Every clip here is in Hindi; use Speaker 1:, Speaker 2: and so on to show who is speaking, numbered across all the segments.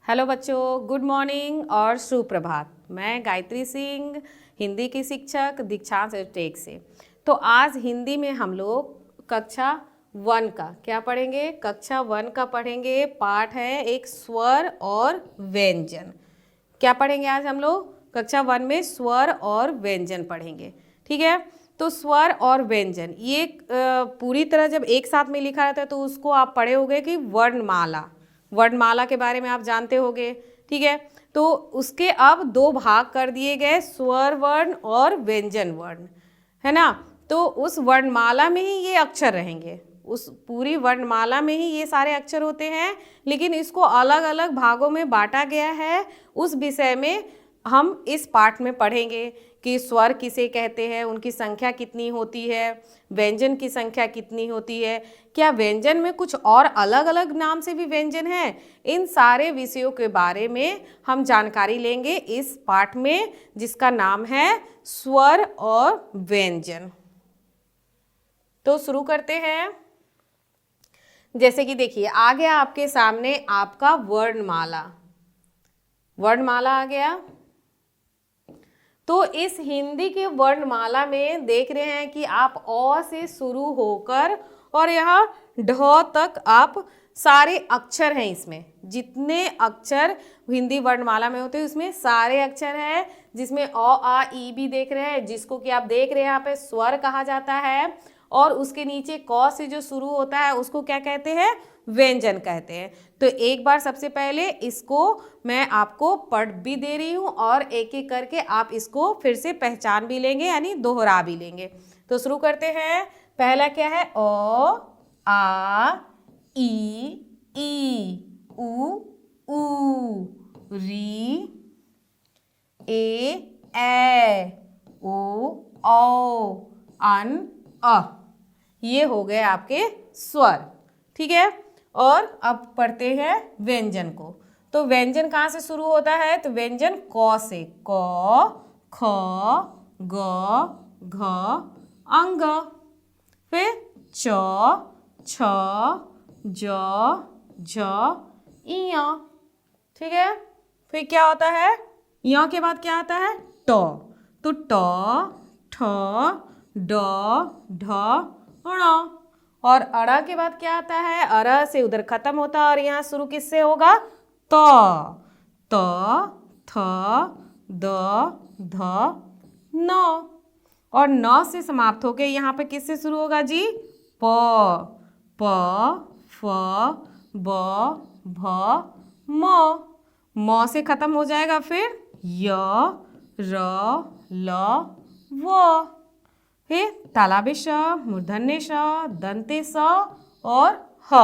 Speaker 1: हेलो बच्चों, गुड मॉर्निंग और सुप्रभात। मैं गायत्री सिंह, हिंदी की शिक्षक दीक्षांत टेक से। तो आज हिंदी में हम लोग कक्षा 1 का क्या पढ़ेंगे? कक्षा 1 का पढ़ेंगे। पाठ है एक स्वर और व्यंजन। क्या पढ़ेंगे आज हम लोग? कक्षा 1 में स्वर और व्यंजन पढ़ेंगे। ठीक है, तो स्वर और व्यंजन ये पूरी तरह जब एक साथ में लिखा रहता है तो उसको आप पढ़े होंगे कि वर्णमाला। वर्णमाला के बारे में आप जानते होंगे। ठीक है, तो उसके अब 2 भाग कर दिए गए, स्वर वर्ण और व्यंजन वर्ण, है ना। तो उस वर्णमाला में ही ये अक्षर रहेंगे, उस पूरी वर्णमाला में ही ये सारे अक्षर होते हैं, लेकिन इसको अलग अलग भागों में बांटा गया है। उस विषय में हम इस पाठ में पढ़ेंगे कि स्वर किसे कहते हैं, उनकी संख्या कितनी होती है, व्यंजन की संख्या कितनी होती है, क्या व्यंजन में कुछ और अलग अलग नाम से भी व्यंजन हैं। इन सारे विषयों के बारे में हम जानकारी लेंगे इस पाठ में, जिसका नाम है स्वर और व्यंजन। तो शुरू करते हैं। जैसे कि देखिए, आ गया आपके सामने आपका वर्णमाला। वर्णमाला आ गया। तो इस हिंदी के वर्णमाला में देख रहे हैं कि आप अ से शुरू होकर और यहाँ ढ तक आप सारे अक्षर हैं। इसमें जितने अक्षर हिंदी वर्णमाला में होते हैं उसमें सारे अक्षर हैं, जिसमें अ आ ई भी देख रहे हैं, जिसको कि आप देख रहे हैं यहाँ पे स्वर कहा जाता है। और उसके नीचे क से जो शुरू होता है उसको क्या कहते हैं? व्यंजन कहते हैं। तो एक बार सबसे पहले इसको मैं आपको पढ़ भी दे रही हूँ और एक एक करके आप इसको फिर से पहचान भी लेंगे, यानी दोहरा भी लेंगे। तो शुरू करते हैं। पहला क्या है? अ आ ई उ री ए ओ अन अ। ये हो गए आपके स्वर। ठीक है, और अब पढ़ते हैं व्यंजन को। तो व्यंजन कहाँ से शुरू होता है? तो व्यंजन क से, क ख ग घ अंग, फिर च छ ज झ इया। ठीक है, फिर क्या होता है? या के बाद क्या आता है? ट। तो ट ठ ड ढ ण। और अड़ा के बाद क्या आता है? अड़ा से उधर खत्म होता है और यहाँ शुरू किससे होगा? त थ द ध न। और न से समाप्त होके यहाँ पे किससे शुरू होगा जी? प फ ब भ म से खत्म हो जाएगा, फिर य र ल व। फिर तालाबे श, मूर्धन्य श, दंते स और ह।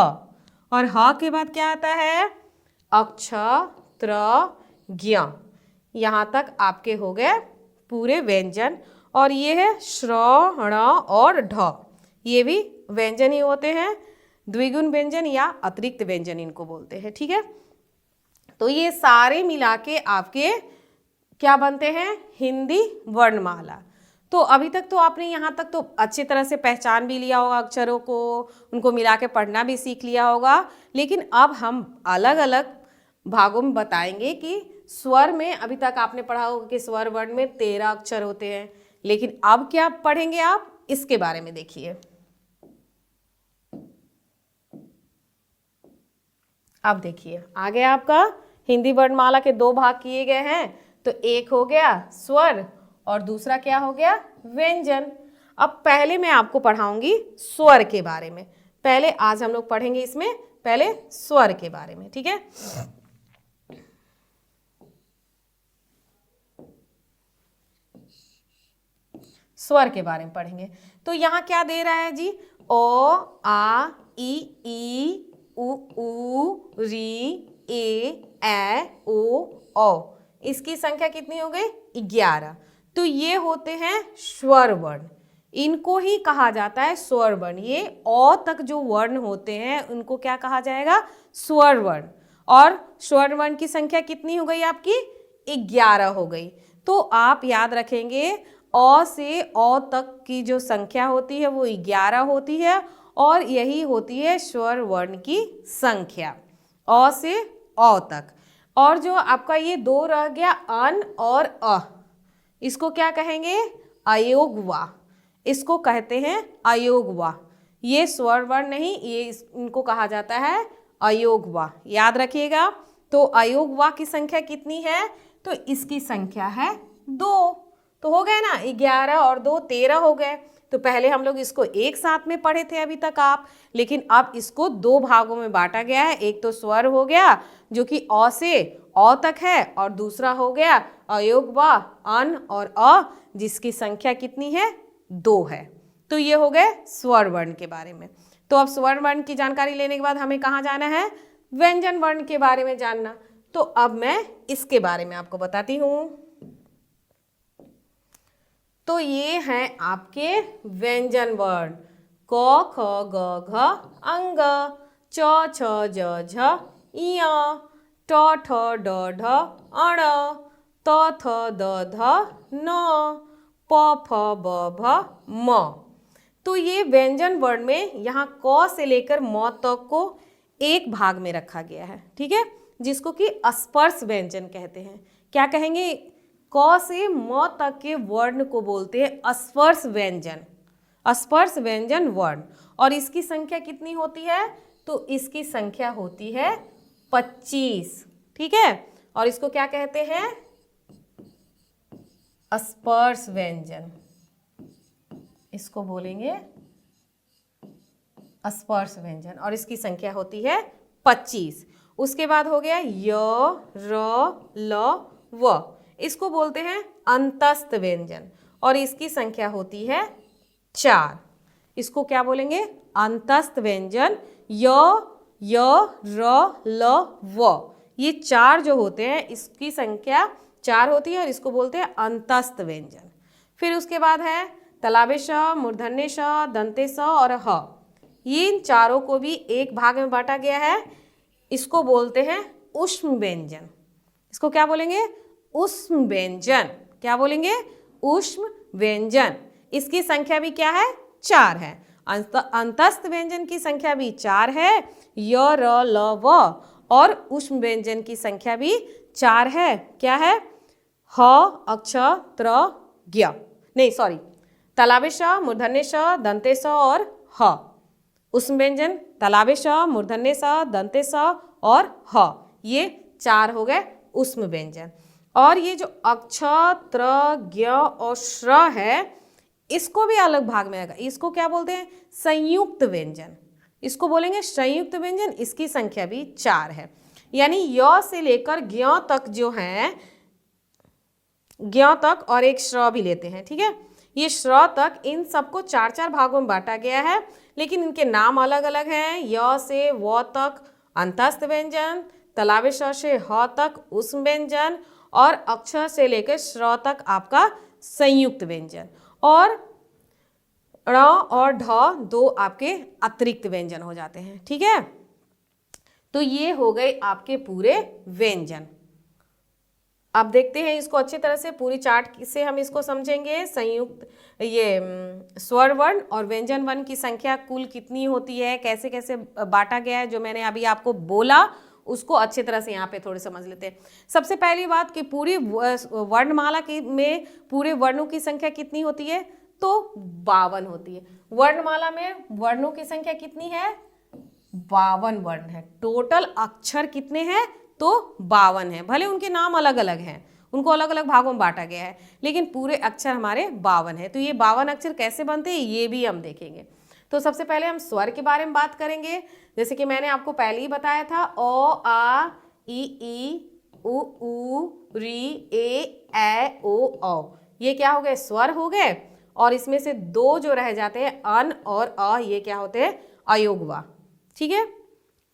Speaker 1: और ह के बाद क्या आता है? अक्ष त्र ज्ञ। यहाँ तक आपके हो गए पूरे व्यंजन। और ये है श्र ण और ढ, ये भी व्यंजन ही होते हैं। द्विगुण व्यंजन या अतिरिक्त व्यंजन इनको बोलते हैं। ठीक है, तो ये सारे मिला के आपके क्या बनते हैं? हिंदी वर्णमाला। तो अभी तक तो आपने यहाँ तक तो अच्छी तरह से पहचान भी लिया होगा अक्षरों को, उनको मिला के पढ़ना भी सीख लिया होगा। लेकिन अब हम अलग अलग भागों में बताएंगे कि स्वर में अभी तक आपने पढ़ा होगा कि स्वर वर्ण में 13 अक्षर होते हैं, लेकिन अब क्या पढ़ेंगे आप, इसके बारे में देखिए। अब देखिए, आ गया आपका हिंदी वर्णमाला के 2 भाग किए गए हैं। तो एक हो गया स्वर और दूसरा क्या हो गया? व्यंजन। अब पहले मैं आपको पढ़ाऊंगी स्वर के बारे में। पहले आज हम लोग पढ़ेंगे इसमें पहले स्वर के बारे में। ठीक है, स्वर के बारे में पढ़ेंगे। तो यहाँ क्या दे रहा है जी? ओ आ ई उ री ए ओ। इसकी संख्या कितनी हो गई? 11। तो ये होते हैं स्वर वर्ण, इनको ही कहा जाता है स्वर वर्ण। ये अ तक जो वर्ण होते हैं उनको क्या कहा जाएगा? स्वर वर्ण। और स्वर वर्ण की संख्या कितनी हो गई आपकी? 11 हो गई। तो आप याद रखेंगे अ से अ तक की जो संख्या होती है वो 11 होती है, और यही होती है स्वर वर्ण की संख्या, अ से अ तक। और जो आपका ये दो रह गया अन और अ, इसको क्या कहेंगे? अयोगवा। इसको कहते हैं अयोगवा। ये स्वर वर्ण नहीं, ये इनको कहा जाता है अयोगवा। याद रखिएगा। तो अयोगवा की संख्या कितनी है? तो इसकी संख्या है 2। तो हो गए ना, 11 और 2 13 हो गए। तो पहले हम लोग इसको एक साथ में पढ़े थे अभी तक आप, लेकिन अब इसको 2 भागों में बांटा गया है। एक तो स्वर हो गया जो कि अ से अ तक है, और दूसरा हो गया अयोगवा अन और अ, जिसकी संख्या कितनी है? 2 है। तो ये हो गए स्वर वर्ण के बारे में। तो अब स्वर वर्ण की जानकारी लेने के बाद हमें कहाँ जाना है? व्यंजन वर्ण के बारे में जानना। तो अब मैं इसके बारे में आपको बताती हूँ। तो ये हैं आपके व्यंजन वर्ण। क ख ग घ अंग, च छ ज झ ञ, ट ठ ड ढ अण, त थ द ध न, प फ ब भ म। तो ये व्यंजन वर्ण में यहाँ क से लेकर म तक को एक भाग में रखा गया है, ठीक है, जिसको कि स्पर्श व्यंजन कहते हैं। क्या कहेंगे? क से म तक के वर्ण को बोलते हैं स्पर्श व्यंजन, स्पर्श व्यंजन वर्ण। और इसकी संख्या कितनी होती है? तो इसकी संख्या होती है 25, ठीक है। और इसको क्या कहते हैं? स्पर्श व्यंजन, इसको बोलेंगे स्पर्श व्यंजन, और इसकी संख्या होती है 25। उसके बाद हो गया य र ल व, इसको बोलते हैं अंतस्थ व्यंजन, और इसकी संख्या होती है 4। इसको क्या बोलेंगे? अंतस्थ व्यंजन। य र ल व, ये 4 जो होते हैं इसकी संख्या 4 होती है, और इसको बोलते हैं अंतस्थ व्यंजन। फिर उसके बाद है तलाबे श, मूर्धन्य श, दंते स और ह। ये इन चारों को भी एक भाग में बांटा गया है, इसको बोलते हैं ऊष्म व्यंजन। इसको क्या बोलेंगे? ऊष्म व्यंजन। क्या बोलेंगे? ऊष्म व्यंजन। इसकी संख्या भी क्या है? 4 है। अंतस्थ व्यंजन की संख्या भी 4 है, य र ल व, और ऊष्म व्यंजन की संख्या भी 4 है। क्या है? ह, अक्ष, त्र, ज्ञ, नहीं सॉरी, तलाबे श, मूर्धन्य श, दंते स और ह। ऊष्म व्यंजन तलाबे श, मूर्धन्य स, दंते स और ह, ये 4 हो गए ऊष्म व्यंजन। और ये जो अक्ष, त्र, ज्ञ और श्र है, इसको भी अलग भाग में आएगा। इसको क्या बोलते हैं? संयुक्त व्यंजन। इसको बोलेंगे संयुक्त व्यंजन। इसकी संख्या भी 4 है। यानी य से लेकर ज्ञ तक जो है, ज्ञ तक और एक श्र भी लेते हैं, ठीक है, ये श्र तक, इन सबको 4-4 भागों में बांटा गया है, लेकिन इनके नाम अलग अलग हैं। य से व तक अंतस्थ व्यंजन, तलाबे श से ह तक ऊष्म व्यंजन, और अक्ष से लेकर श्र तक आपका संयुक्त व्यंजन, और ण और ढ 2 आपके अतिरिक्त व्यंजन हो जाते हैं, ठीक है। तो ये हो गए आपके पूरे व्यंजन। अब देखते हैं इसको अच्छी तरह से, पूरी चार्ट से हम इसको समझेंगे। संयुक्त ये स्वर वर्ण और व्यंजन वर्ण की संख्या कुल कितनी होती है, कैसे कैसे बांटा गया है, जो मैंने अभी आपको बोला उसको अच्छी तरह से यहाँ पे थोड़े समझ लेते हैं। सबसे पहली बात कि पूरी वर्णमाला की में पूरे वर्णों की संख्या कितनी होती है? तो 52 होती है। वर्णमाला में वर्णों की संख्या कितनी है? 52 वर्ण है। टोटल अक्षर कितने हैं? तो 52 है। भले उनके नाम अलग अलग हैं, उनको अलग अलग भागों में बांटा गया है, लेकिन पूरे अक्षर हमारे 52 है। तो ये 52 अक्षर कैसे बनते हैं ये भी हम देखेंगे। तो सबसे पहले हम स्वर के बारे में बात करेंगे। जैसे कि मैंने आपको पहले ही बताया था, ओ आ ई उ री ए ओ औ, ये क्या हो गए? स्वर हो गए। और इसमें से 2 जो रह जाते हैं, अन और अ, ये क्या होते हैं? अयोगवा, ठीक है।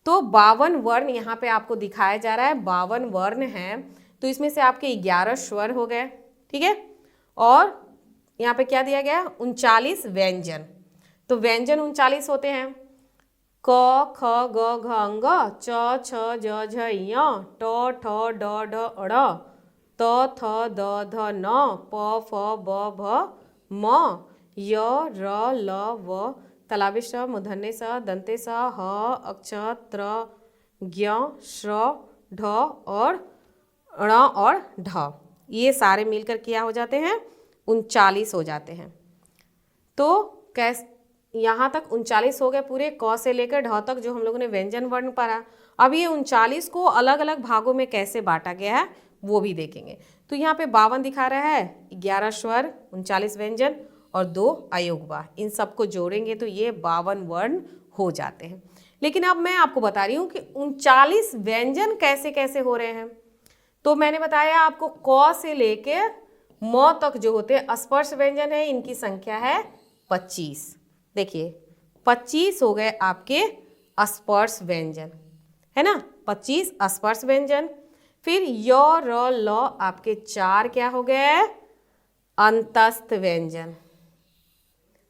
Speaker 1: तो 52 वर्ण यहाँ पे आपको दिखाया जा रहा है। 52 वर्ण हैं, तो इसमें से आपके 11 स्वर हो गए, ठीक है। और यहाँ पे क्या दिया गया? 39 व्यंजन। तो व्यंजन 39 होते हैं। क ख ग घ अंग, च छ ज झ ञ, ट ठ ड ढ ण, त थ द ध न, प फ ब भ म, य र ल व, तलाबे श, मूर्धन्य स, दंते स, ह, अक्ष, त्र, ज्ञ, श्र, ढ और ण और ढ, ये सारे मिलकर क्या हो जाते हैं 39 हो जाते हैं। तो यहाँ तक 39 हो गए पूरे, क से लेकर ढ तक जो हम लोगों ने व्यंजन वर्ण पढ़ा। अब ये 39 को अलग अलग भागों में कैसे बांटा गया है वो भी देखेंगे। तो यहाँ पे 52 दिखा रहा है, 11 स्वर, 39 व्यंजन और 2 अयोगवा, इन सबको जोड़ेंगे तो ये 52 वर्ण हो जाते हैं। लेकिन अब मैं आपको बता रही हूँ कि 39 व्यंजन कैसे कैसे हो रहे हैं। तो मैंने बताया आपको क से लेके म तक जो होते हैं स्पर्श व्यंजन है, इनकी संख्या है 25। देखिए 25 हो गए आपके स्पर्श व्यंजन, है ना, 25 स्पर्श व्यंजन। फिर य र ल आपके 4 क्या हो गए अंतस्थ व्यंजन,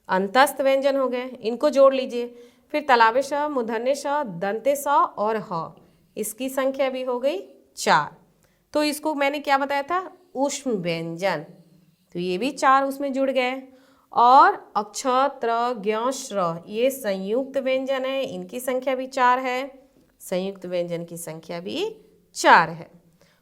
Speaker 1: अंतस्थ व्यंजन हो गए, इनको जोड़ लीजिए। फिर तलावे श, मूर्धन्य श, दंते स और ह, इसकी संख्या भी हो गई 4। तो इसको मैंने क्या बताया था ऊष्म व्यंजन, तो ये भी 4 उसमें जुड़ गए। और अक्ष, त्र, ज्ञ, श्र, ये संयुक्त व्यंजन है, इनकी संख्या भी 4 है, संयुक्त व्यंजन की संख्या भी 4 है।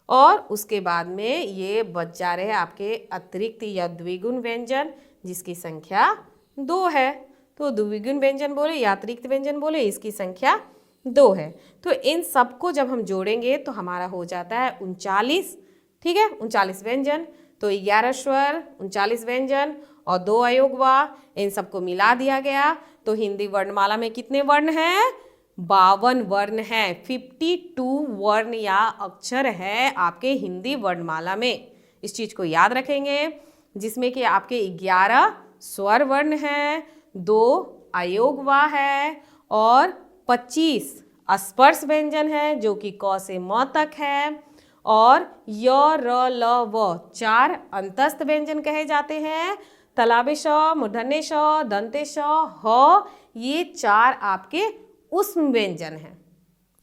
Speaker 1: और उसके बाद में ये बच जा रहे हैं आपके अतिरिक्त या द्विगुण व्यंजन, जिसकी संख्या 2 है। तो द्विगुण व्यंजन बोले या अतिरिक्त व्यंजन बोले, इसकी संख्या 2 है। तो इन सबको जब हम जोड़ेंगे तो हमारा हो जाता है 39, ठीक है, 39 व्यंजन। तो 11 स्वर, 39 व्यंजन और 2 अयोगवा, इन सबको मिला दिया गया तो हिंदी वर्णमाला में कितने वर्ण हैं 52 वर्ण हैं, 52 वर्ण या अक्षर है आपके हिंदी वर्णमाला में। इस चीज को याद रखेंगे, जिसमें कि आपके 11 स्वर वर्ण हैं, 2 अयोगवा है और 25 स्पर्श व्यंजन है जो कि क से म तक है, और य र ल व 4 अंतस्थ व्यंजन कहे जाते हैं। तलावे श, मूर्धन्य श, दंते श, ह, ये 4 आपके ऊष्म व्यंजन हैं,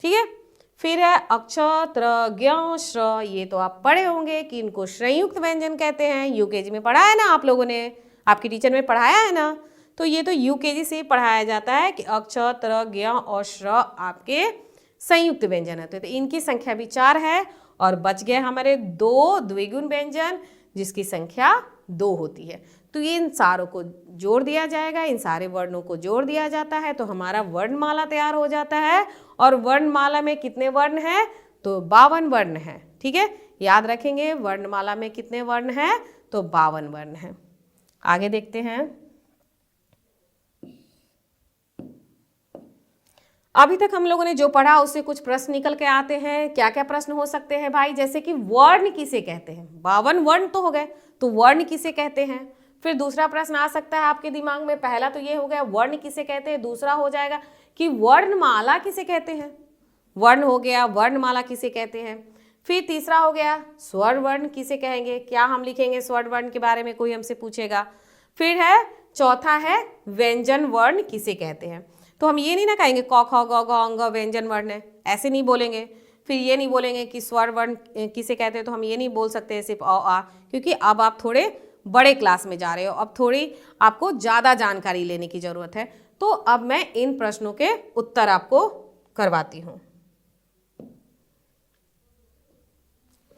Speaker 1: ठीक है। फिर है अक्ष, त्र, ज्ञ, श्र, ये तो आप पढ़े होंगे कि इनको संयुक्त व्यंजन कहते हैं, यूकेजी में पढ़ा है ना आप लोगों ने, आपकी टीचर ने पढ़ाया है ना। तो ये तो यूकेजी से पढ़ाया जाता है कि अक्ष, त्र, ज्ञ और श्र आपके संयुक्त व्यंजन है। तो इनकी संख्या भी 4 है और बच गए हमारे 2 द्विगुण व्यंजन, जिसकी संख्या 2 होती है। तो ये इन सारों को जोड़ दिया जाएगा, इन सारे वर्णों को जोड़ दिया जाता है तो हमारा वर्णमाला तैयार हो जाता है। और वर्णमाला में कितने वर्ण हैं तो 52 वर्ण हैं, ठीक है, याद रखेंगे वर्णमाला में कितने वर्ण हैं तो 52 वर्ण हैं। आगे देखते हैं। अभी तक हम लोगों ने जो पढ़ा उससे कुछ प्रश्न निकल के आते हैं। क्या क्या प्रश्न हो सकते हैं भाई, जैसे कि वर्ण किसे कहते हैं, 52 वर्ण तो हो गए, तो वर्ण किसे कहते हैं। फिर दूसरा प्रश्न आ सकता है आपके दिमाग में, पहला तो ये हो गया वर्ण किसे कहते हैं, दूसरा हो जाएगा कि वर्णमाला किसे कहते हैं, वर्ण हो गया, वर्णमाला किसे कहते हैं। फिर तीसरा हो गया स्वर वर्ण किसे कहेंगे, क्या हम लिखेंगे स्वर वर्ण के बारे में कोई हमसे पूछेगा। फिर है चौथा है व्यंजन वर्ण किसे कहते हैं। तो हम ये नहीं ना कहेंगे क ख ग घ अंग व्यंजन वर्ण है, ऐसे नहीं बोलेंगे। फिर ये नहीं बोलेंगे कि स्वर वर्ण किसे कहते हैं, तो हम ये नहीं बोल सकते सिर्फ अ आ, क्योंकि अब आप थोड़े बड़े क्लास में जा रहे हो, अब थोड़ी आपको ज़्यादा जानकारी लेने की ज़रूरत है। तो अब मैं इन प्रश्नों के उत्तर आपको करवाती हूँ।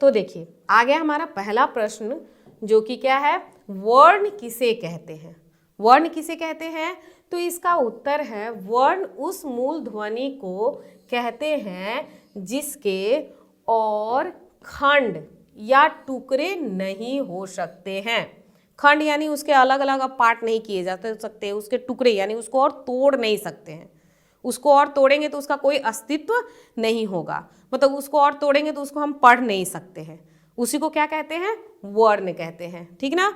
Speaker 1: तो देखिए आ गया हमारा पहला प्रश्न, जो कि क्या है वर्ण किसे कहते हैं। वर्ण किसे कहते हैं, तो इसका उत्तर है वर्ण उस मूल ध्वनि को कहते हैं जिसके और खंड या टुकड़े नहीं हो सकते हैं। खंड यानी उसके अलग अलग अब पार्ट नहीं किए जा सकते, उसके टुकड़े यानी उसको और तोड़ नहीं सकते हैं। उसको और तोड़ेंगे तो उसका कोई अस्तित्व नहीं होगा, मतलब उसको और तोड़ेंगे तो उसको हम पढ़ नहीं सकते हैं। उसी को क्या कहते हैं वर्ण कहते हैं, ठीक ना।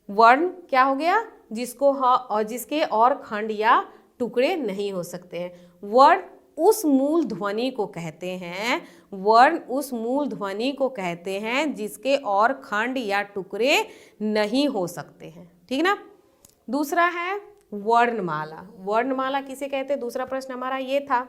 Speaker 1: वर्ण क्या हो गया जिसको और जिसके और खंड या टुकड़े नहीं हो सकते हैं। वर्ण उस मूल ध्वनि को कहते हैं, वर्ण उस मूल ध्वनि को कहते हैं जिसके और खंड या टुकड़े नहीं हो सकते हैं, ठीक ना। दूसरा है वर्णमाला। वर्णमाला किसे कहते हैं, दूसरा प्रश्न हमारा ये था।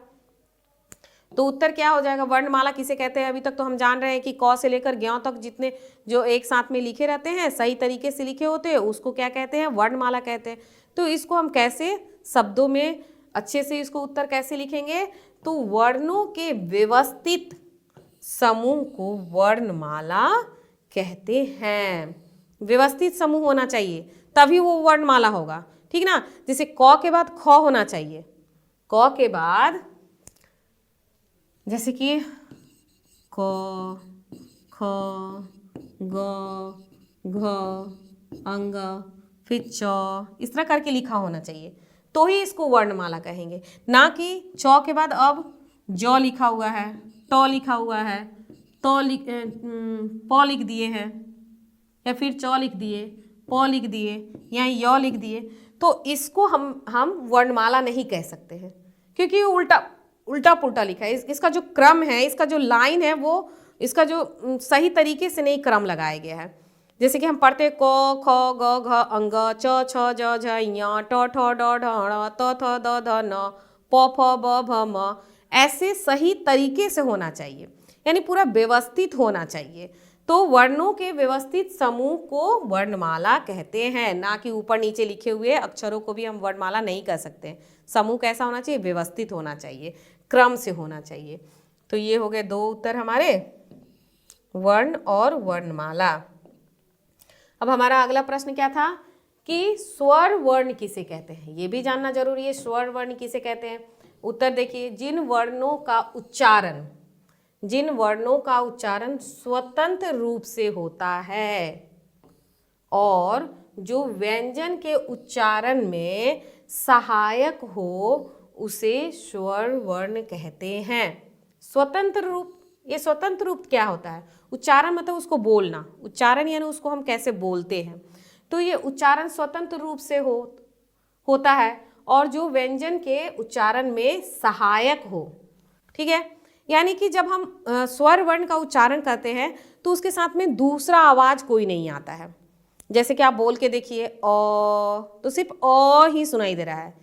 Speaker 1: तो उत्तर क्या हो जाएगा, वर्णमाला किसे कहते हैं। अभी तक तो हम जान रहे हैं कि क से लेकर ज्ञ तक जितने जो एक साथ में लिखे रहते हैं, सही तरीके से लिखे होते हैं, उसको क्या कहते हैं वर्णमाला कहते हैं। तो इसको हम कैसे शब्दों में अच्छे से इसको उत्तर कैसे लिखेंगे, तो वर्णों के व्यवस्थित समूह को वर्णमाला कहते हैं। व्यवस्थित समूह होना चाहिए तभी वो वर्णमाला होगा, ठीक ना। जैसे क के बाद ख होना चाहिए, क के बाद जैसे कि क, ख, ग, घ, अंग, फिर च, इस तरह करके लिखा होना चाहिए, तो ही इसको वर्णमाला कहेंगे। ना कि च के बाद अब ज लिखा हुआ है, ट लिखा हुआ है, प लिख दिए हैं, या फिर च लिख दिए, प लिख दिए, या य लिख दिए, तो इसको हम वर्णमाला नहीं कह सकते हैं, क्योंकि उल्टा पुल्टा लिखा है। इसका जो क्रम है, इसका जो लाइन है, वो इसका जो सही तरीके से नहीं क्रम लगाया गया है। जैसे कि हम पढ़ते क, ख, ग, घ, अंग, च, छ, ज, झ, ञ, ट, ठ, ड, ढ, ण, त, थ, द, ध, न, प, फ, ब, भ, म, ऐसे सही तरीके से होना चाहिए, यानी पूरा व्यवस्थित होना चाहिए। तो वर्णों के व्यवस्थित समूह को वर्णमाला कहते हैं, ना कि ऊपर नीचे लिखे हुए अक्षरों को भी हम वर्णमाला नहीं कह सकते। समूह कैसा होना चाहिए? व्यवस्थित होना चाहिए, क्रम से होना चाहिए। तो ये हो गए दो उत्तर हमारे, वर्ण और वर्णमाला। अब हमारा अगला प्रश्न क्या था कि स्वर वर्ण किसे कहते हैं, ये भी जानना जरूरी है। स्वर वर्ण किसे कहते हैं? उत्तर देखिए, जिन वर्णों का उच्चारण स्वतंत्र रूप से होता है और जो व्यंजन के उच्चारण में सहायक हो उसे स्वर वर्ण कहते हैं। स्वतंत्र रूप, ये स्वतंत्र रूप क्या होता है? उच्चारण मतलब उसको बोलना, उच्चारण यानी उसको हम कैसे बोलते हैं। तो ये उच्चारण स्वतंत्र रूप से होता है और जो व्यंजन के उच्चारण में सहायक हो, ठीक है। यानी कि जब हम स्वर वर्ण का उच्चारण करते हैं तो उसके साथ में दूसरा आवाज कोई नहीं आता है। जैसे कि आप बोल के देखिए, अ, तो सिर्फ अ ही सुनाई दे रहा है,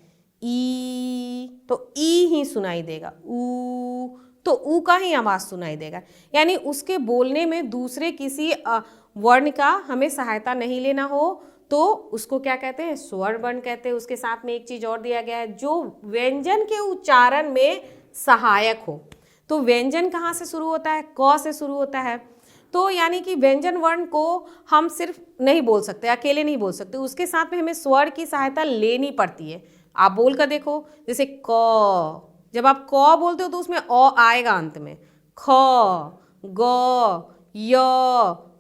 Speaker 1: ई तो ई ही सुनाई देगा, ऊ तो ऊ का ही आवाज सुनाई देगा। यानी उसके बोलने में दूसरे किसी वर्ण का हमें सहायता नहीं लेना हो तो उसको क्या कहते हैं? स्वर वर्ण कहते हैं। उसके साथ में एक चीज और दिया गया है, जो व्यंजन के उच्चारण में सहायक हो। तो व्यंजन कहाँ से शुरू होता है? क से शुरू होता है। तो यानी कि व्यंजन वर्ण को हम सिर्फ नहीं बोल सकते, अकेले नहीं बोल सकते, उसके साथ में हमें स्वर की सहायता लेनी पड़ती है। आप बोल कर देखो, जैसे क, जब आप क बोलते हो तो उसमें अ आएगा अंत में, ख, ग, य,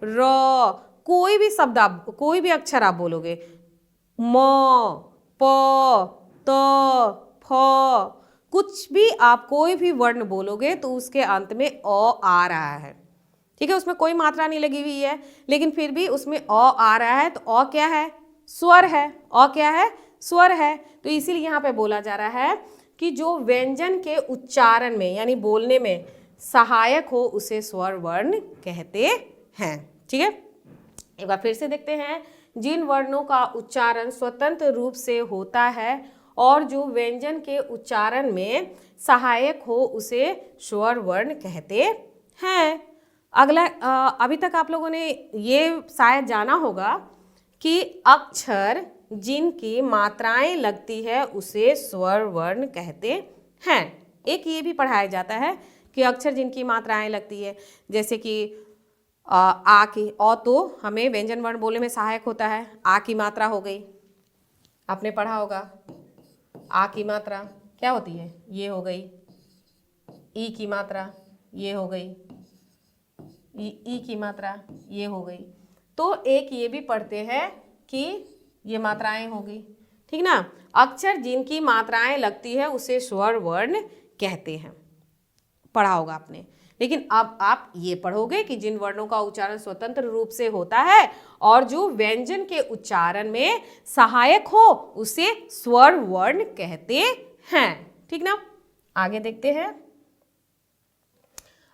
Speaker 1: र, कोई भी शब्द आप, कोई भी अक्षर आप बोलोगे, म, प, त, फ, कुछ भी आप कोई भी वर्ण बोलोगे तो उसके अंत में अ आ रहा है, ठीक है। उसमें कोई मात्रा नहीं लगी हुई है, लेकिन फिर भी उसमें अ आ रहा है, तो अ क्या है? स्वर है। अ क्या है? स्वर है। तो इसीलिए यहाँ पे बोला जा रहा है कि जो व्यंजन के उच्चारण में यानी बोलने में सहायक हो उसे स्वर वर्ण कहते हैं, ठीक है। एक बार फिर से देखते हैं, जिन वर्णों का उच्चारण स्वतंत्र रूप से होता है और जो व्यंजन के उच्चारण में सहायक हो उसे स्वर वर्ण कहते हैं। अगला, अभी तक आप लोगों ने ये शायद जाना होगा कि अक्षर जिनकी मात्राएं लगती है उसे स्वर वर्ण कहते हैं। एक ये भी पढ़ाया जाता है कि अक्षर जिनकी मात्राएं लगती है, जैसे कि आ की, अ तो हमें व्यंजन वर्ण बोलने में सहायक होता है। आ की मात्रा हो गई, आपने पढ़ा होगा, आ की मात्रा क्या होती है? ये हो गई। ई की मात्रा ये हो गई, ई की मात्रा ये हो गई। तो एक ये भी पढ़ते हैं कि ये मात्राएं होगी, ठीक ना। अक्षर जिनकी मात्राएं लगती है उसे स्वर वर्ण कहते हैं, पढ़ा होगा आपने। लेकिन अब आप ये पढ़ोगे कि जिन वर्णों का उच्चारण स्वतंत्र रूप से होता है और जो व्यंजन के उच्चारण में सहायक हो उसे स्वर वर्ण कहते हैं, ठीक ना। आगे देखते हैं।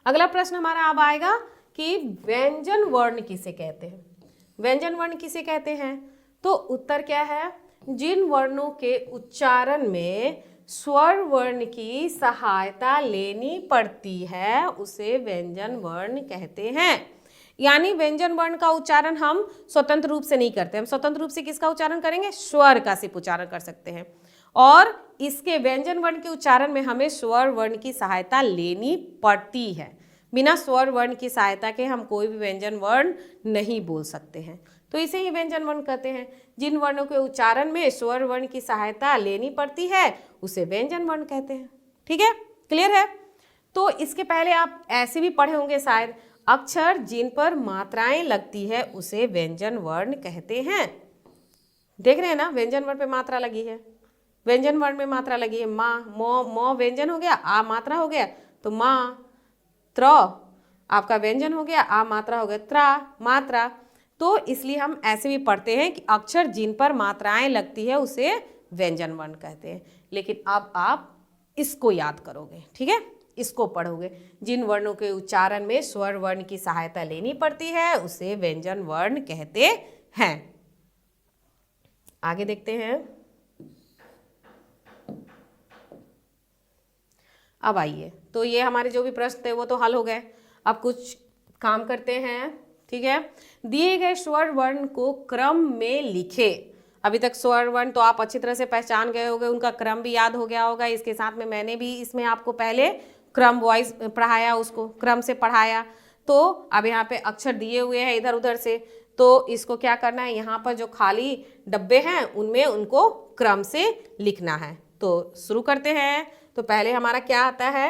Speaker 1: अगला प्रश्न हमारा अब आएगा कि व्यंजन वर्ण किसे कहते हैं? व्यंजन वर्ण किसे कहते हैं? तो उत्तर क्या है? जिन वर्णों के उच्चारण में स्वर वर्ण की सहायता लेनी पड़ती है उसे व्यंजन वर्ण कहते हैं। यानी व्यंजन वर्ण का उच्चारण हम स्वतंत्र रूप से नहीं करते, हम स्वतंत्र रूप से किसका उच्चारण करेंगे? स्वर का सिर्फ उच्चारण कर सकते हैं, और इसके व्यंजन वर्ण के उच्चारण में हमें स्वर वर्ण की सहायता लेनी पड़ती है। बिना स्वर वर्ण की सहायता के हम कोई भी व्यंजन वर्ण नहीं बोल सकते हैं, तो इसे ही व्यंजन वर्ण कहते हैं। जिन वर्णों के उच्चारण में स्वर वर्ण की सहायता लेनी पड़ती है उसे व्यंजन वर्ण कहते हैं। ठीक है, क्लियर है। तो इसके पहले आप ऐसे भी पढ़े होंगे शायद, अक्षर जिन पर मात्राएं लगती है उसे व्यंजन वर्ण कहते हैं। देख रहे हैं ना, व्यंजन वर्ण पे मात्रा लगी है, व्यंजन वर्ण में मात्रा लगी है। माँ, मो व्यंजन हो गया, आ मात्रा हो गया, तो माँ। त्र आपका व्यंजन हो गया, आ मात्रा हो गया, त्रा मात्रा। तो इसलिए हम ऐसे भी पढ़ते हैं कि अक्षर जिन पर मात्राएं लगती है उसे व्यंजन वर्ण कहते हैं। लेकिन अब आप इसको याद करोगे, ठीक है, इसको पढ़ोगे। जिन वर्णों के उच्चारण में स्वर वर्ण की सहायता लेनी पड़ती है उसे व्यंजन वर्ण कहते हैं। आगे देखते हैं। अब आइए, तो ये हमारे जो भी प्रश्न थे वो तो हल हो गए। अब कुछ काम करते हैं, ठीक है। दिए गए स्वर वर्ण को क्रम में लिखे। अभी तक स्वर वर्ण तो आप अच्छी तरह से पहचान गए होंगे, उनका क्रम भी याद हो गया होगा। इसके साथ में मैंने भी इसमें आपको पहले क्रम वाइज पढ़ाया, उसको क्रम से पढ़ाया। तो अब यहाँ पे अक्षर दिए हुए हैं इधर उधर से, तो इसको क्या करना है, यहाँ पर जो खाली डब्बे हैं उनमें उनको क्रम से लिखना है। तो शुरू करते हैं। तो पहले हमारा क्या आता है,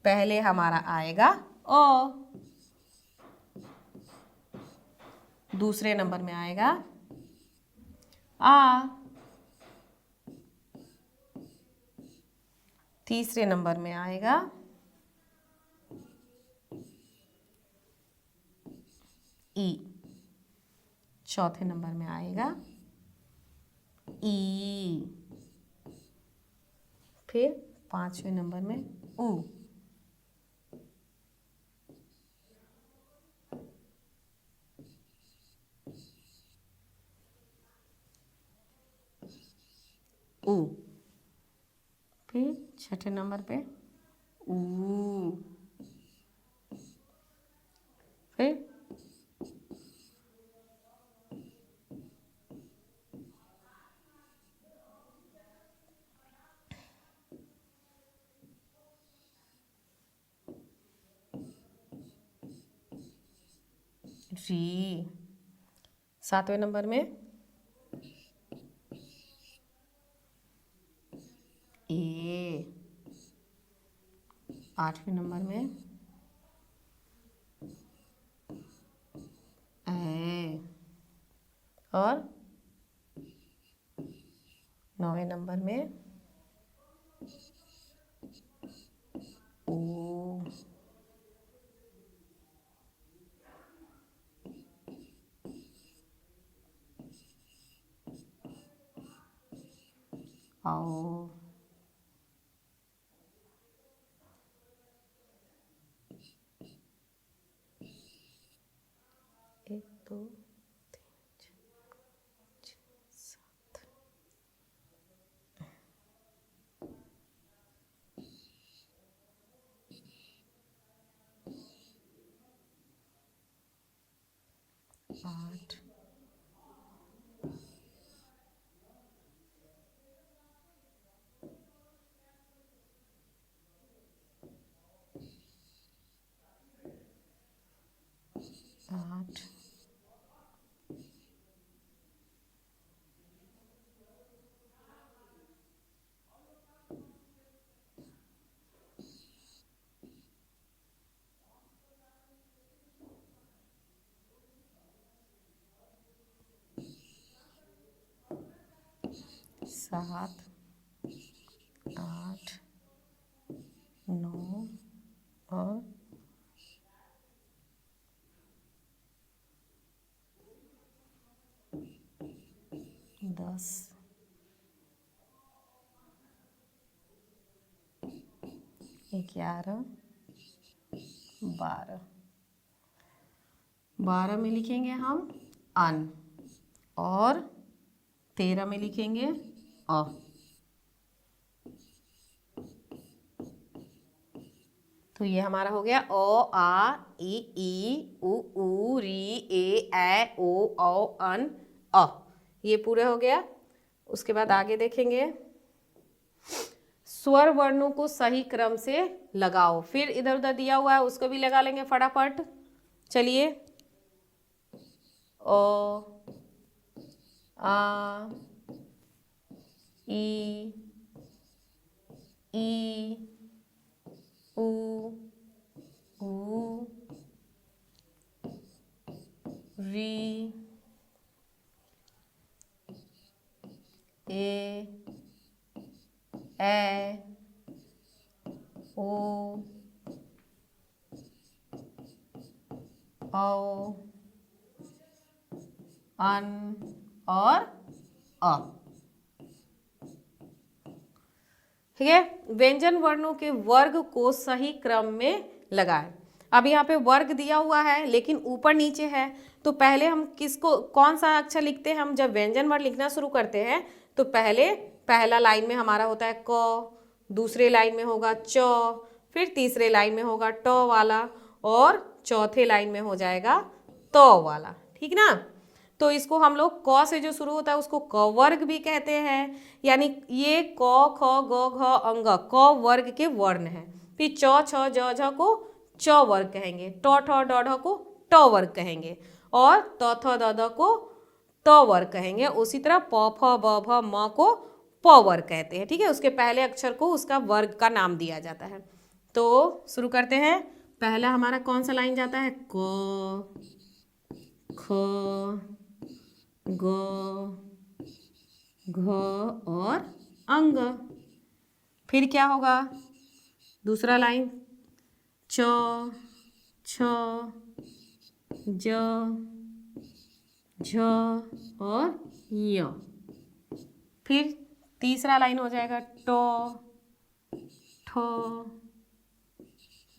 Speaker 1: पहले हमारा आएगा अ, दूसरे नंबर में आएगा आ, तीसरे नंबर में आएगा ई, चौथे नंबर में आएगा ई, फिर पांचवें नंबर में ऊ। ऊ, फिर छठे नंबर पे ऊ, फिर री, सातवें नंबर में ए, आठवें नंबर में ए, और नौवें नंबर में ओ। आओ, एक दो तीन चार सात, आठ, आठ, सात, आठ, नौ और 10, 11, 12। 12 में लिखेंगे हम अन, और 13 में लिखेंगे अ। तो ये हमारा हो गया ओ, आ, ई, उ, री, ए, ओ, औ, अन, अ। ये पूरे हो गया। उसके बाद आगे देखेंगे, स्वर वर्णों को सही क्रम से लगाओ। फिर इधर उधर दिया हुआ है उसको भी लगा लेंगे फटाफट। चलिए, ओ, आ, ई, उ, री, ए, ओ, औ, अन और अ। ठीक है, व्यंजन वर्णों के वर्ग को सही क्रम में लगाएं। अब यहाँ पे वर्ग दिया हुआ है लेकिन ऊपर नीचे है, तो पहले हम किसको, कौन सा अक्षर लिखते हैं? हम जब व्यंजन वर्ण लिखना शुरू करते हैं तो पहला लाइन में हमारा होता है क, दूसरे लाइन में होगा च, फिर तीसरे लाइन में होगा ट वाला और चौथे लाइन में हो जाएगा त वाला। ठीक ना? तो इसको हम लोग क से जो शुरू होता है उसको क वर्ग भी कहते हैं, यानी ये क ख ग घ अंग क वर्ग के वर्ण हैं। फिर च छ ज झ को च वर्ग कहेंगे, ट ठ ड ढ को ट वर्ग कहेंगे और त थ द द को त वर्ग कहेंगे। उसी तरह प फ ब भ म को प वर्ग कहते हैं। ठीक है, उसके पहले अक्षर को उसका वर्ग का नाम दिया जाता है। तो शुरू करते हैं। पहला हमारा कौन सा लाइन जाता है? क, ख, ग, घ और अंग। फिर क्या होगा? दूसरा लाइन च, छ, ज, झ और य। फिर तीसरा लाइन हो जाएगा ट, ठ,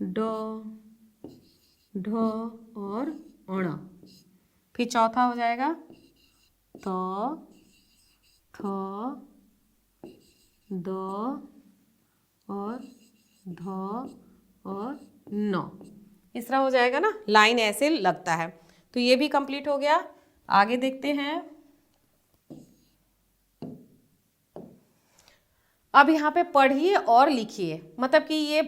Speaker 1: ड, ढ और अण। फिर चौथा हो जाएगा त, थ, द और ध और न। इस तरह हो जाएगा ना, लाइन ऐसे लगता है। तो ये भी कंप्लीट हो गया। आगे देखते हैं। अब यहाँ पे पढ़िए और लिखिए, मतलब कि ये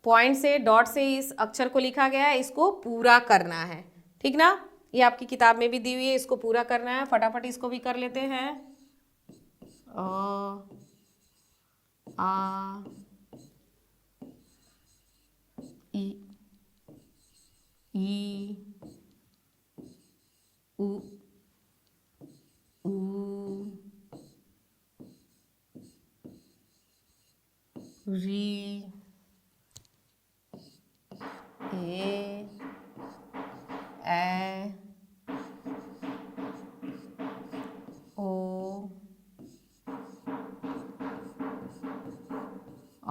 Speaker 1: पॉइंट से डॉट से इस अक्षर को लिखा गया है, इसको पूरा करना है। ठीक ना? ये आपकी किताब में भी दी हुई है, इसको पूरा करना है। फटाफट इसको भी कर लेते हैं। आ, ई, उ, री, ए, ओ, औ,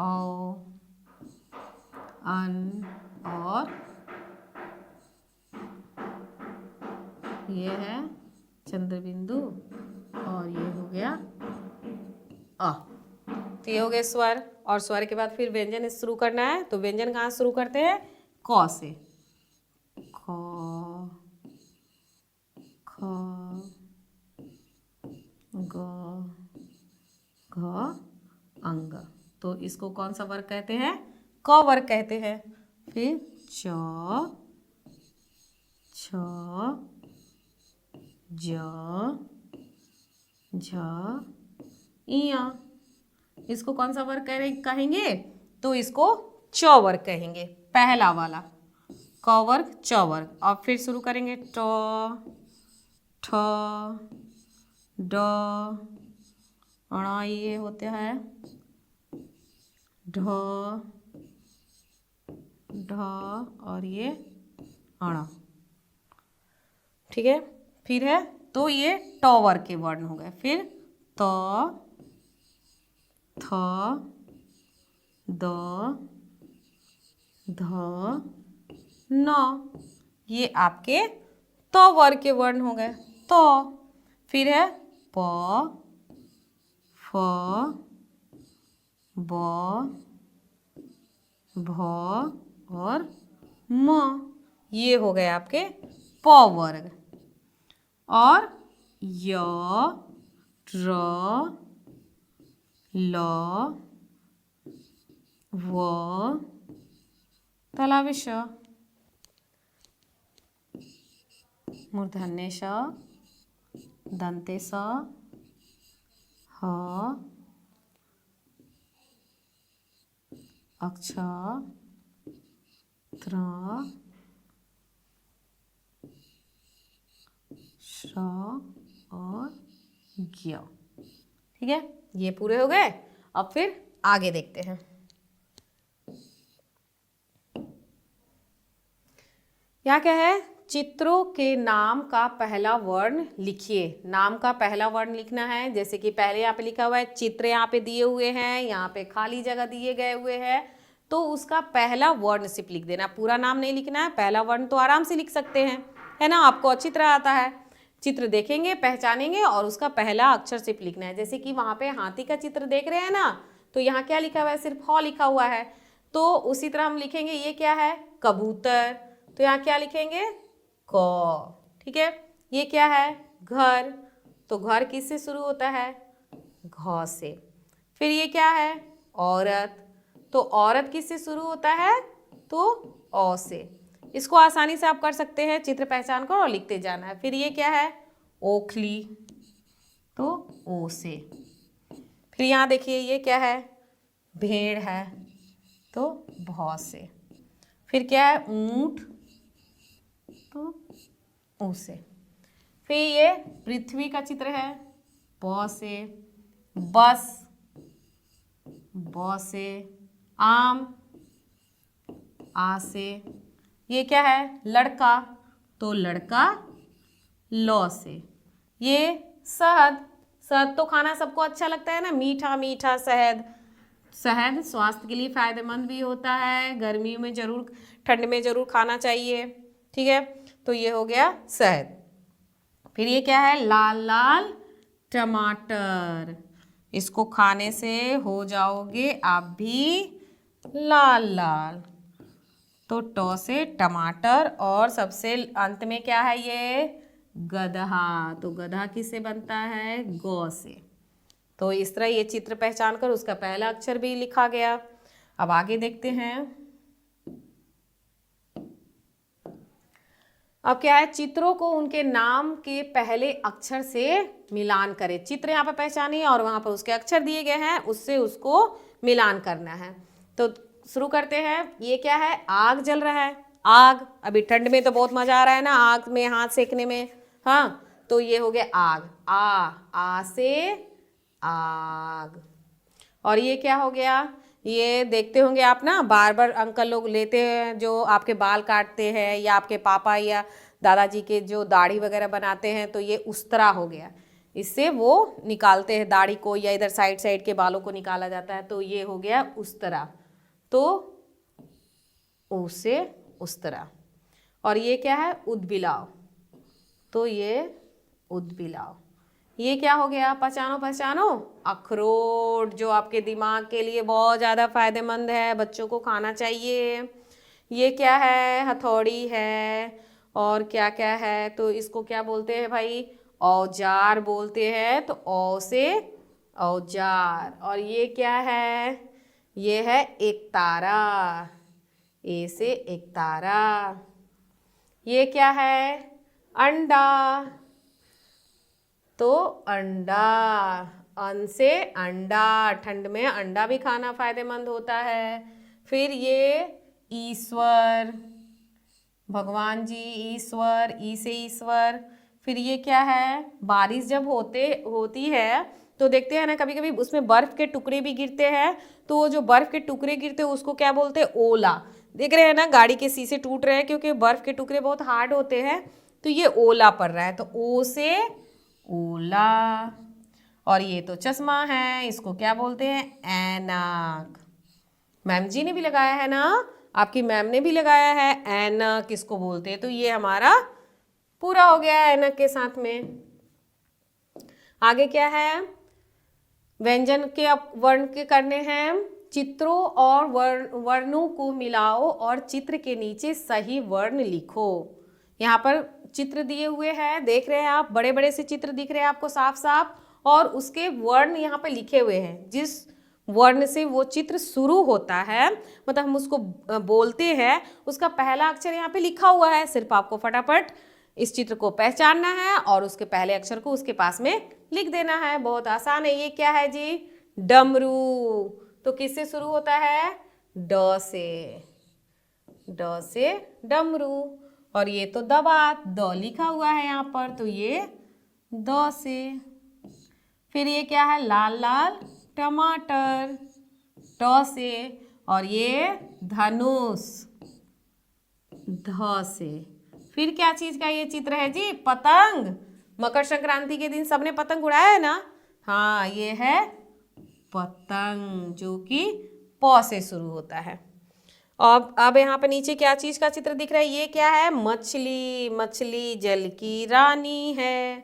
Speaker 1: अन और ये है चंद्रबिंदु और ये हो गया अ। तो ये हो गए स्वर, और स्वर के बाद फिर व्यंजन शुरू करना है। तो व्यंजन कहाँ शुरू करते हैं? क से। ख, ख, ग, घ, अंग। तो इसको कौन सा वर्ग कहते हैं? क वर्ग कहते हैं। फिर च, छ, ज, झ, इया। इसको कौन सा वर्ग कहेंगे? तो इसको च वर्ग कहेंगे, पहला वाला। क वर्ग, च वर्ग। और फिर शुरू करेंगे ट, ठ, ड, अण, ये होते हैं ढ, ढ और ये अण। ठीक है, फिर है तो ये ट वर्ग के वर्ण हो गए। फिर त, थ, द, ध, न, ये आपके त वर्ग के वर्ण हो गए। तो फिर है प, फ, ब, भ और म, ये हो गए आपके प वर्ग। और य, र, ल, व तलावे श, मूर्धन्य श, दंते स, ह, अक्ष, त्र, श और ज्ञ। ठीक है, ये पूरे हो गए। अब फिर आगे देखते हैं। यहाँ क्या है, चित्रों के नाम का पहला वर्ण लिखिए। नाम का पहला वर्ण लिखना है। जैसे कि पहले यहाँ पे लिखा हुआ है चित्र, यहाँ पे दिए हुए हैं, यहाँ पे खाली जगह दिए गए हुए हैं, तो उसका पहला वर्ण सिर्फ लिख देना, पूरा नाम नहीं लिखना है। पहला वर्ण तो आराम से लिख सकते हैं, है ना, आपको अच्छी तरह आता है। चित्र देखेंगे, पहचानेंगे और उसका पहला अक्षर सिर्फ लिखना है। जैसे कि वहाँ पे हाथी का चित्र देख रहे हैं ना, तो यहाँ क्या लिखा हुआ है, सिर्फ ह लिखा हुआ है। तो उसी तरह हम लिखेंगे, ये क्या है, कबूतर, तो यहाँ क्या लिखेंगे, क। ठीक है, ये क्या है, घर, तो घर किससे शुरू होता है, घ से। फिर ये क्या है, औरत, तो औरत किससे शुरू होता है, तो औ से। इसको आसानी से आप कर सकते हैं, चित्र पहचान कर और लिखते जाना है। फिर ये क्या है, ओखली, तो ओ से। फिर यहाँ देखिए ये क्या है, भेड़ है, तो भ से। फिर क्या है, ऊंट, तो ऊ से। फिर ये पृथ्वी का चित्र है, प से। बस, ब से। आम, आ से। ये क्या है, लड़का, तो लड़का, ल से। ये शहद, शहद तो खाना सबको अच्छा लगता है ना, मीठा मीठा शहद। शहद स्वास्थ्य के लिए फायदेमंद भी होता है, गर्मी में जरूर, ठंड में जरूर खाना चाहिए। ठीक है, तो ये हो गया शहद। फिर ये क्या है, लाल लाल टमाटर, इसको खाने से हो जाओगे आप भी लाल लाल, तो ट से टमाटर। और सबसे अंत में क्या है, ये गधा, तो गधा किससे बनता है, ग से। तो इस तरह ये चित्र पहचान कर उसका पहला अक्षर भी लिखा गया। अब आगे देखते हैं। अब क्या है, चित्रों को उनके नाम के पहले अक्षर से मिलान करें। चित्र यहाँ पर पहचानिए और वहाँ पर उसके अक्षर दिए गए हैं, उससे उसको मिलान करना है। तो शुरू करते हैं। ये क्या है, आग जल रहा है, आग। अभी ठंड में तो बहुत मजा आ रहा है ना आग में हाथ सेकने में, हाँ, तो ये हो गया आग, आ से आग। और ये क्या हो गया, ये देखते होंगे आप ना, बार बार अंकल लोग लेते हैं जो आपके बाल काटते हैं, या आपके पापा या दादाजी के जो दाढ़ी वगैरह बनाते हैं, तो ये उस्तरा हो गया, इससे वो निकालते हैं दाढ़ी को, या इधर साइड साइड के बालों को निकाला जाता है, तो ये हो गया उस्तरा, तो ऊ से उस्तरा। और ये क्या है, उदबिलाव, तो ये उदबिलाव। ये क्या हो गया, पहचानो पहचानो, अखरोट, जो आपके दिमाग के लिए बहुत ज़्यादा फायदेमंद है, बच्चों को खाना चाहिए। ये क्या है, हथौड़ी है। और क्या क्या है, तो इसको क्या बोलते हैं भाई, औजार बोलते हैं, तो औ से औजार। और ये क्या है, ये है एक तारा, ए से एक तारा। ये क्या है, अंडा, तो अंडा, अन से अंडा, ठंड में अंडा भी खाना फायदेमंद होता है। फिर ये ईश्वर, भगवान जी, ईश्वर, ई से ईश्वर। फिर ये क्या है, बारिश जब होती है तो देखते हैं ना, कभी कभी उसमें बर्फ के टुकड़े भी गिरते हैं, तो वो जो बर्फ के टुकड़े गिरते हैं उसको क्या बोलते हैं, ओला। देख रहे हैं ना, गाड़ी के शीशे टूट रहे हैं क्योंकि बर्फ के टुकड़े बहुत हार्ड होते हैं, तो ये ओला पड़ रहा है, तो ओ से ओला। और ये तो चश्मा है, इसको क्या बोलते हैं, ऐनक। मैम जी ने भी लगाया है ना, आपकी मैम ने भी लगाया है, ऐनक किसको बोलते हैं। तो ये हमारा पूरा हो गया ऐनक के साथ में। आगे क्या है, व्यंजन के अब वर्ण के करने हैं। चित्रों और वर्णों को मिलाओ और चित्र के नीचे सही वर्ण लिखो। यहाँ पर चित्र दिए हुए हैं, देख रहे हैं आप, बड़े बड़े से चित्र दिख रहे हैं आपको साफ साफ, और उसके वर्ण यहाँ पे लिखे हुए हैं। जिस वर्ण से वो चित्र शुरू होता है, मतलब हम उसको बोलते हैं, उसका पहला अक्षर यहाँ पे लिखा हुआ है। सिर्फ आपको फटाफट इस चित्र को पहचानना है और उसके पहले अक्षर को उसके पास में लिख देना है। बहुत आसान है। ये क्या है जी? डमरू। तो किससे शुरू होता है? ड से। ड से डमरू। और ये तो दबात, द लिखा हुआ है यहाँ पर, तो ये द से। फिर ये क्या है? लाल लाल टमाटर, ट से। और ये धनुष, ध से। फिर क्या चीज का ये चित्र है जी? पतंग। मकर संक्रांति के दिन सबने पतंग उड़ाया है ना? हाँ, ये है पतंग, जो कि प से शुरू होता है। अब यहाँ पे नीचे क्या चीज का चित्र दिख रहा है? ये क्या है? मछली। मछली जल की रानी है,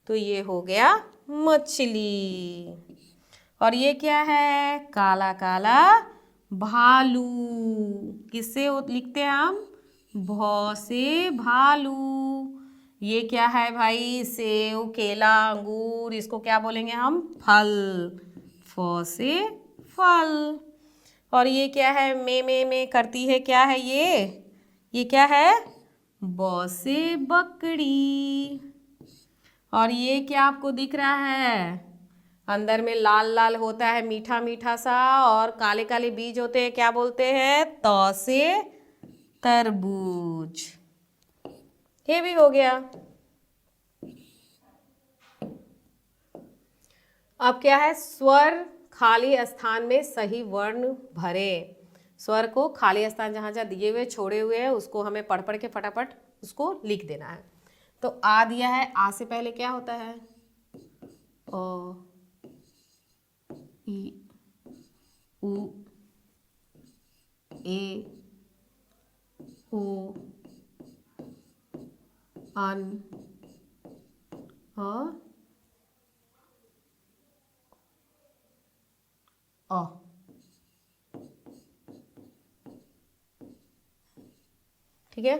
Speaker 1: तो ये हो गया मछली। और ये क्या है? काला काला भालू। किससे लिखते हैं हम? भ से भालू। ये क्या है भाई? सेव, केला, अंगूर, इसको क्या बोलेंगे हम? फल। फ से फल। और ये क्या है? में करती है, क्या है ये क्या है? ब से बकरी। और ये क्या आपको दिख रहा है? अंदर में लाल लाल होता है, मीठा मीठा सा, और काले काले बीज होते हैं, क्या बोलते हैं? त से तरबूज। ये भी हो गया। अब क्या है? स्वर खाली स्थान में सही वर्ण भरे। स्वर को खाली स्थान जहां जहां दिए हुए छोड़े हुए हैं उसको हमें पढ़ पढ़ के फटाफट उसको लिख देना है। तो आ दिया है, आ से पहले क्या होता है? अ, ई, उ, ए, ओ, अन, अ। ठीक है।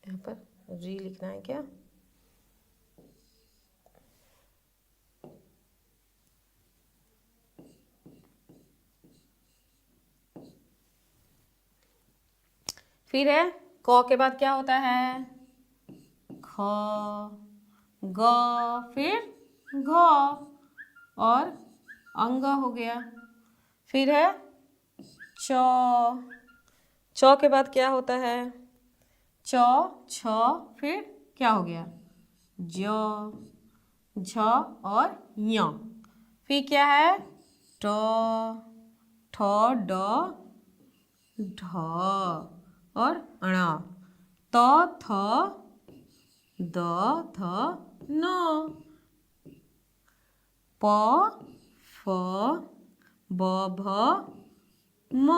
Speaker 1: यहाँ पर री लिखना है क्या? फिर है क के बाद क्या होता है? ख, ग, फिर घ, और अंग हो गया। फिर है च। च के बाद क्या होता है? च, छ, फिर क्या हो गया? ज, झ और य। फिर क्या है? ट, ठ, ड, ढ और ण। त, थ, द, ध, न। प, फ, ब, भ, म।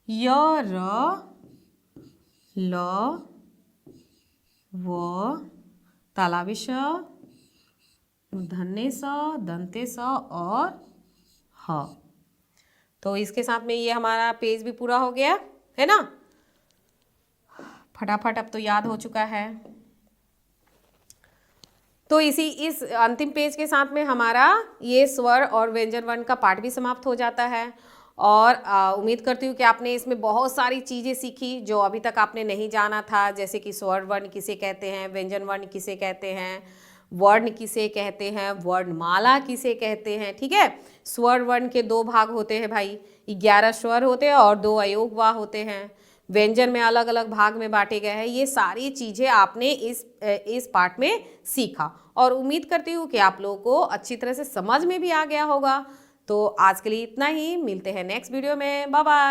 Speaker 1: य, र, ल, व, तालाबी श, मूर्धन्य स, दंते स और ह। तो इसके साथ में ये हमारा पेज भी पूरा हो गया है ना? फटाफट अब तो याद हो चुका है। तो इस अंतिम पेज के साथ में हमारा ये स्वर और व्यंजन वर्ण का पाठ भी समाप्त हो जाता है। और उम्मीद करती हूँ कि आपने इसमें बहुत सारी चीज़ें सीखी जो अभी तक आपने नहीं जाना था, जैसे कि स्वर वर्ण किसे कहते हैं, व्यंजन वर्ण किसे कहते हैं, वर्ण किसे कहते हैं, वर्णमाला किसे कहते हैं। ठीक है। स्वर वर्ण के 2 भाग होते हैं भाई, 11 स्वर होते हैं और 2 अयोगवा होते हैं। व्यंजन में अलग अलग भाग में बांटे गए हैं। ये सारी चीज़ें आपने इस पाठ में सीखा और उम्मीद करती हूँ कि आप लोगों को अच्छी तरह से समझ में भी आ गया होगा। तो आज के लिए इतना ही, मिलते हैं नेक्स्ट वीडियो में। Bye bye.